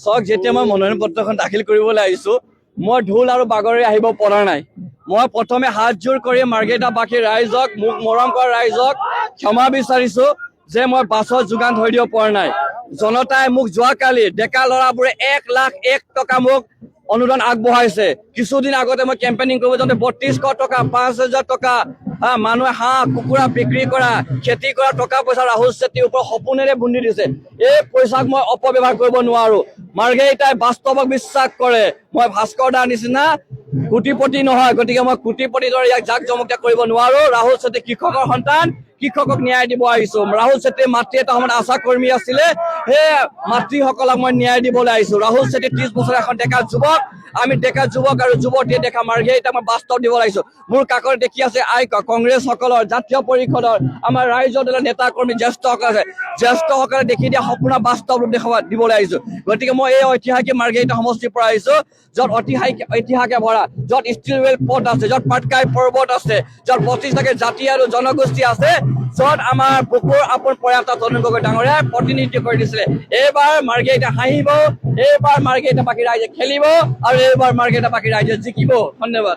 চাওক যেতিয়া মই মনোনয়ন পত্ৰখন দাখিল কৰিবলৈ আহিছোঁ মই ঢোল আৰু বাগৰে আহিব পৰা নাই মই প্ৰথমে হাতযোৰ কৰি মাৰ্ঘেৰিটাবাসী ৰাইজক মোক মৰম কৰা ৰাইজক ক্ষমা বিচাৰিছোঁ যে মই বাছৰ যোগান ধৰি দিব পৰা নাই জনতাই মোক যোৱাকালি ডেকা ল'ৰাবোৰে 1,01,000 টকা মোক অনুদান আগবঢ়াইছে কিছুদিন আগতে মই কেম্পেইনিং কৰিব যাওঁতে 3200 টকা 5,000 টকা মানুহে হাঁহ কুকুৰা বিক্ৰী কৰা খেতি কৰা টকা পইচা ৰাহুল চেত্ৰীৰ ওপৰত সপোনেৰে বুন্ধি দিছে এই পইচাক মই অপব্যৱহাৰ কৰিব নোৱাৰো মাৰ্ঘেৰিটাই বাস্তৱক বিশ্বাস কৰে মই ভাস্কৰ দাৰ নিচিনা কোটিপতি নহয় গতিকে মই কোটিপতিৰ দৰে ইয়াক জাক জমকীয়া কৰিব নোৱাৰো ৰাহুল চেত্ৰী কৃষকৰ সন্তান কৃষকক ন্যায় দিব আহিছো ৰাহুল চেত্ৰীৰ মাতৃ এটা সময়ত আশা কৰ্মী আছিলে সেই মাতৃসকলক মই ন্যায় দিবলৈ আহিছো ৰাহুল চেত্ৰী 30 বছৰ এখন ডেকা যুৱক আমি ডেকা যুৱক আৰু যুৱতীয়ে দেখা মাৰ্ঘেৰিটা মই বাস্তৱ দিব লাগিছো মোৰ কাষত দেখি আছে কংগ্ৰেছ সকলৰ জাতীয় পৰিষদৰ আমাৰ ৰাইজৰ দলৰ নেতা কৰ্মী জ্যেষ্ঠসকল আছে জ্যেষ্ঠসকলে দেখি দিয়া সম্পূৰ্ণ বাস্তৱ ৰূপ দিবলৈ আহিছো গতিকে মই এই ঐতিহাসিক মাৰ্ঘেৰিটা সমষ্টিৰ পৰা আহিছো য'ত ঐতিহাসিকে ভৰা য'ত ষ্টিল ৱেল পথ আছে য'ত পাটকাই পৰ্বত আছে য'ত 25টাকৈ জাতি আৰু জনগোষ্ঠী আছে য'ত আমাৰ বুকুৰ আপোন প্ৰয়াত তৰুণ গগৈ ডাঙৰীয়াই প্ৰতিনিধিত্ব কৰি দিছিলে এইবাৰ মাৰ্ঘেৰিটা হাঁহিব এইবাৰ মাৰ্ঘেৰিটাবাসী ৰাইজে খেলিব আৰু এইবাৰ মাৰ্ঘেৰিটাবাসী ৰাইজে জিকিব ধন্যবাদ